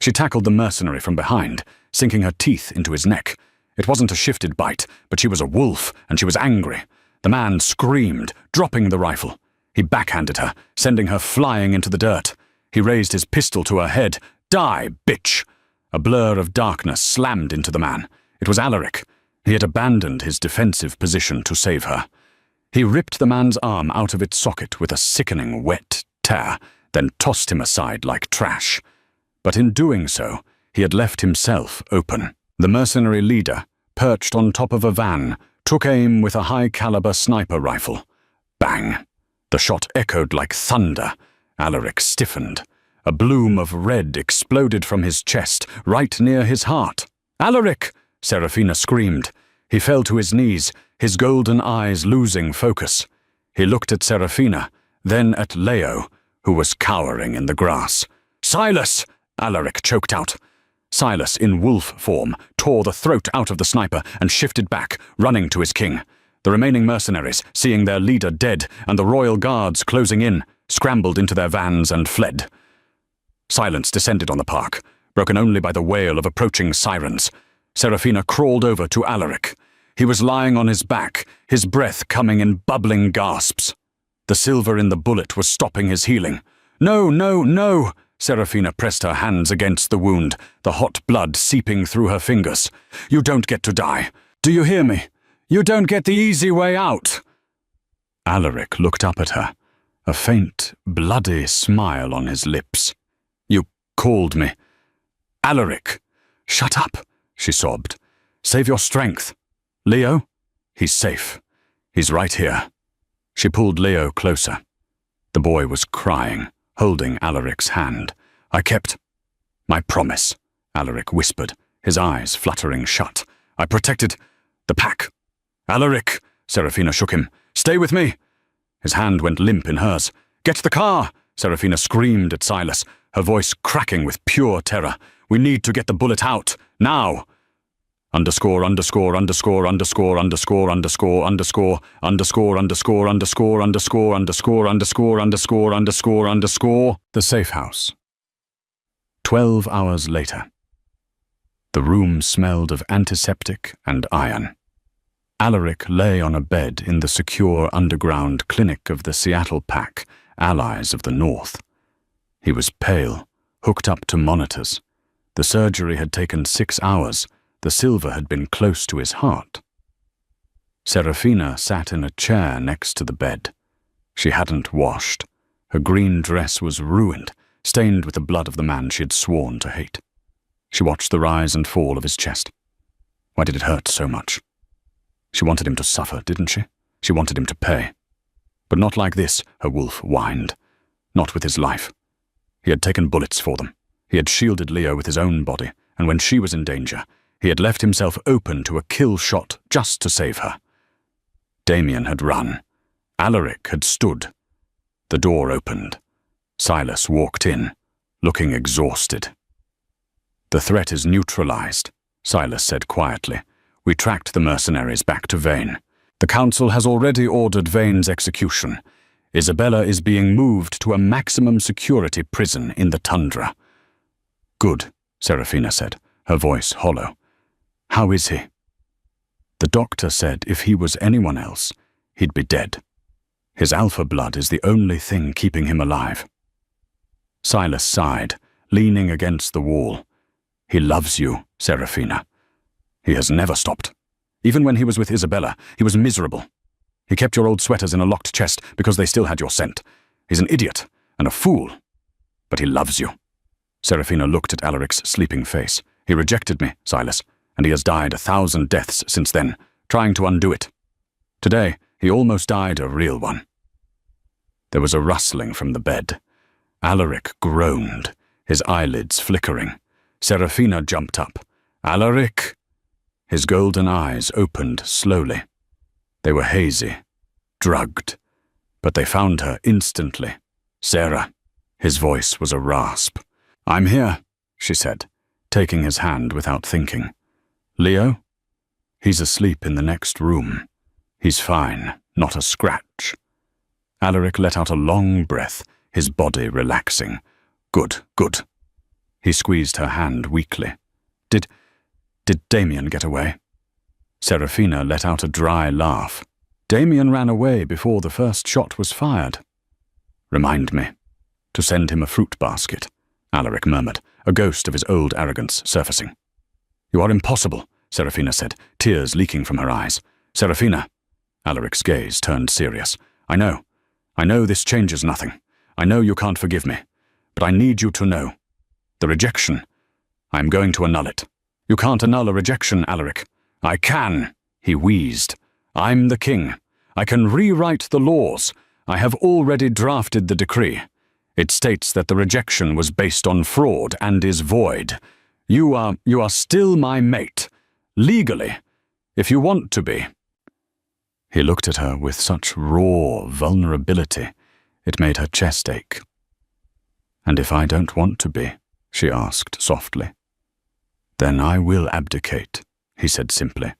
She tackled the mercenary from behind, sinking her teeth into his neck. It wasn't a shifted bite, but she was a wolf, and she was angry. The man screamed, dropping the rifle. He backhanded her, sending her flying into the dirt. He raised his pistol to her head. "Die, bitch!" A blur of darkness slammed into the man. It was Alaric. He had abandoned his defensive position to save her. He ripped the man's arm out of its socket with a sickening wet tear, then tossed him aside like trash. But in doing so, he had left himself open. The mercenary leader, perched on top of a van, took aim with a high-caliber sniper rifle. Bang! The shot echoed like thunder. Alaric stiffened. A bloom of red exploded from his chest, right near his heart. "Alaric!" Serafina screamed. He fell to his knees, his golden eyes losing focus. He looked at Serafina, then at Leo, who was cowering in the grass. "Silas!" Alaric choked out. Silas, in wolf form, tore the throat out of the sniper and shifted back, running to his king. The remaining mercenaries, seeing their leader dead and the royal guards closing in, scrambled into their vans and fled. Silence descended on the park, broken only by the wail of approaching sirens. Serafina crawled over to Alaric. He was lying on his back, his breath coming in bubbling gasps. The silver in the bullet was stopping his healing. "No, no, no!" Serafina pressed her hands against the wound, the hot blood seeping through her fingers. "You don't get to die. Do you hear me? You don't get the easy way out." Alaric looked up at her, a faint, bloody smile on his lips. "You called me." "Alaric!" "Shut up," she sobbed. "Save your strength. Leo? He's safe. He's right here." She pulled Leo closer. The boy was crying, holding Alaric's hand. "I kept my promise," Alaric whispered, his eyes fluttering shut. "I protected the pack." "Alaric!" Serafina shook him. "Stay with me." His hand went limp in hers. "Get the car!" Serafina screamed at Silas, her voice cracking with pure terror. "We need to get the bullet out. Now!" Underscore, underscore, underscore, underscore, underscore, underscore, underscore, underscore, underscore, underscore, underscore, underscore, underscore, underscore, underscore, underscore. The safe house. 12 hours later. The room smelled of antiseptic and iron. Alaric lay on a bed in the secure underground clinic of the Seattle Pack, allies of the North. He was pale, hooked up to monitors. The surgery had taken 6 hours. The silver had been close to his heart. Serafina sat in a chair next to the bed. She hadn't washed. Her green dress was ruined, stained with the blood of the man she had sworn to hate. She watched the rise and fall of his chest. Why did it hurt so much? She wanted him to suffer, didn't she? She wanted him to pay. But not like this, her wolf whined. Not with his life. He had taken bullets for them. He had shielded Leo with his own body, and when she was in danger, he had left himself open to a kill shot just to save her. Damien had run. Alaric had stood. The door opened. Silas walked in, looking exhausted. "The threat is neutralized," Silas said quietly. "We tracked the mercenaries back to Vane. The council has already ordered Vane's execution. Isabella is being moved to a maximum security prison in the tundra." "Good," Serafina said, her voice hollow. "How is he?" "The doctor said if he was anyone else, he'd be dead. His alpha blood is the only thing keeping him alive." Silas sighed, leaning against the wall. "He loves you, Serafina. He has never stopped. Even when he was with Isabella, he was miserable. He kept your old sweaters in a locked chest because they still had your scent. He's an idiot and a fool, but he loves you." Serafina looked at Alaric's sleeping face. He rejected me, Silas, and he has died 1,000 deaths since then, trying to undo it. Today, he almost died a real one. There was a rustling from the bed. Alaric groaned, his eyelids flickering. Serafina jumped up. "Alaric!" His golden eyes opened slowly. They were hazy, drugged, but they found her instantly. "Sarah." His voice was a rasp. "I'm here," she said, taking his hand without thinking. "Leo?" "He's asleep in the next room. He's fine, not a scratch." Alaric let out a long breath, his body relaxing. "Good, good." He squeezed her hand weakly. Did Damien get away?" Serafina let out a dry laugh. "Damien ran away before the first shot was fired." "Remind me to send him a fruit basket," Alaric murmured, a ghost of his old arrogance surfacing. "You are impossible," Serafina said, tears leaking from her eyes. "Serafina." Alaric's gaze turned serious. I know this changes nothing. I know you can't forgive me. But I need you to know. The rejection, I am going to annul it." "You can't annul a rejection, Alaric." "I can," he wheezed. "I'm the king. I can rewrite the laws. I have already drafted the decree. It states that the rejection was based on fraud and is void. You are still my mate. Legally. If you want to be." He looked at her with such raw vulnerability, it made her chest ache. "And if I don't want to be?" she asked softly. "Then I will abdicate," he said simply.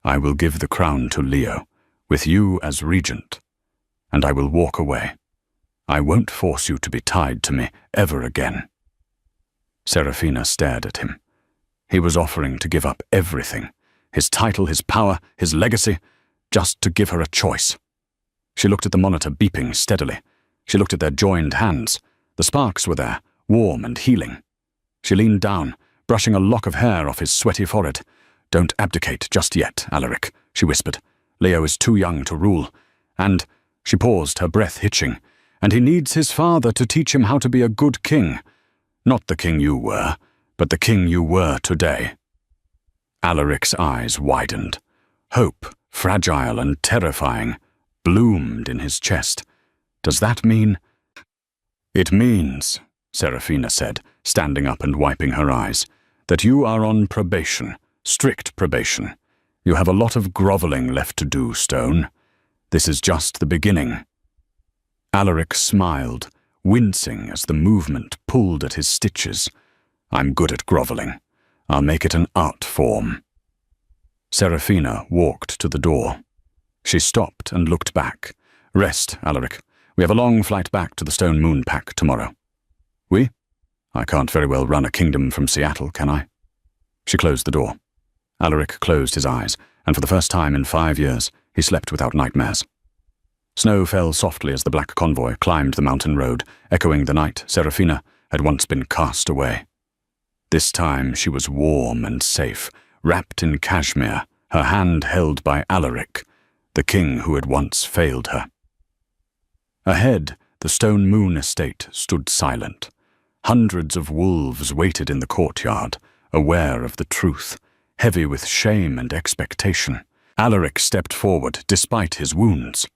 "I will give the crown to Leo, with you as regent, and I will walk away. I won't force you to be tied to me ever again." Serafina stared at him. He was offering to give up everything, his title, his power, his legacy, just to give her a choice. She looked at the monitor beeping steadily. She looked at their joined hands. The sparks were there, warm and healing. She leaned down, brushing a lock of hair off his sweaty forehead. "Don't abdicate just yet, Alaric," she whispered. "Leo is too young to rule, and," she paused, her breath hitching, "and he needs his father to teach him how to be a good king. Not the king you were, but the king you were today." Alaric's eyes widened. Hope, fragile and terrifying, bloomed in his chest. "Does that mean—" "It means," Serafina said, standing up and wiping her eyes, "that you are on probation, strict probation. You have a lot of groveling left to do, Stone. This is just the beginning." Alaric smiled, wincing as the movement pulled at his stitches. "I'm good at groveling. I'll make it an art form." Serafina walked to the door. She stopped and looked back. "Rest, Alaric. We have a long flight back to the Stone Moon Pack tomorrow." "We? I can't very well run a kingdom from Seattle, can I?" She closed the door. Alaric closed his eyes, and for the first time in 5 years, he slept without nightmares. Snow fell softly as the black convoy climbed the mountain road, echoing the night Serafina had once been cast away. This time she was warm and safe, wrapped in cashmere, her hand held by Alaric, the king who had once failed her. Ahead, the Stone Moon estate stood silent. Hundreds of wolves waited in the courtyard, aware of the truth, heavy with shame and expectation. Alaric stepped forward despite his wounds.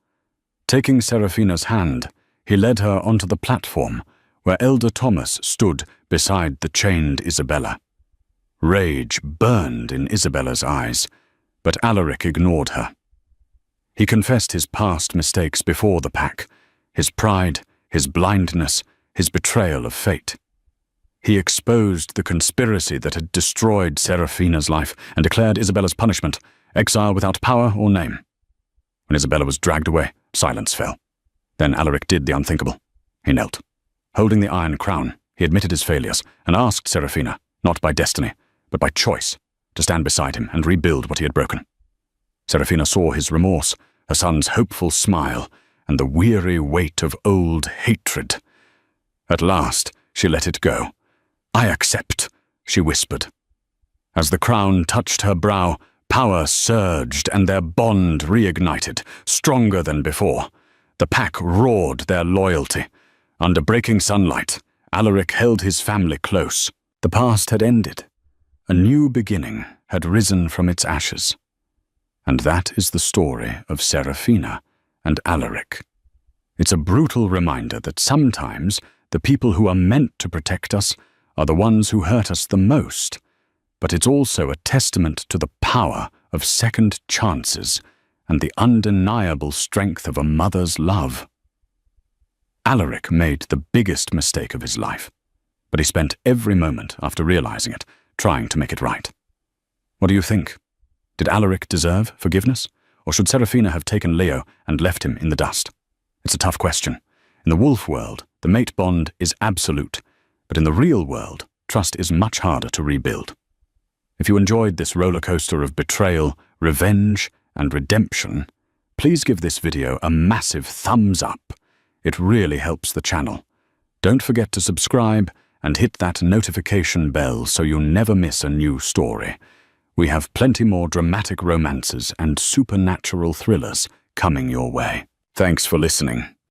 Taking Serafina's hand, he led her onto the platform, where Elder Thomas stood beside the chained Isabella. Rage burned in Isabella's eyes, but Alaric ignored her. He confessed his past mistakes before the pack, his pride, his blindness, his betrayal of fate. He exposed the conspiracy that had destroyed Serafina's life and declared Isabella's punishment, exile without power or name. When Isabella was dragged away, silence fell. Then Alaric did the unthinkable. He knelt. Holding the iron crown, he admitted his failures and asked Serafina, not by destiny, but by choice, to stand beside him and rebuild what he had broken. Serafina saw his remorse, her son's hopeful smile, and the weary weight of old hatred. At last, she let it go. "I accept," she whispered. As the crown touched her brow, power surged and their bond reignited, stronger than before. The pack roared their loyalty. Under breaking sunlight, Alaric held his family close. The past had ended, a new beginning had risen from its ashes. And that is the story of Serafina and Alaric. It's a brutal reminder that sometimes the people who are meant to protect us are the ones who hurt us the most, but it's also a testament to the power of second chances and the undeniable strength of a mother's love. Alaric made the biggest mistake of his life, but he spent every moment after realizing it trying to make it right. What do you think? Did Alaric deserve forgiveness, or should Serafina have taken Leo and left him in the dust? It's a tough question. In the wolf world, the mate bond is absolute, but in the real world, trust is much harder to rebuild. If you enjoyed this roller coaster of betrayal, revenge, and redemption, please give this video a massive thumbs up. It really helps the channel. Don't forget to subscribe and hit that notification bell so you never miss a new story. We have plenty more dramatic romances and supernatural thrillers coming your way. Thanks for listening.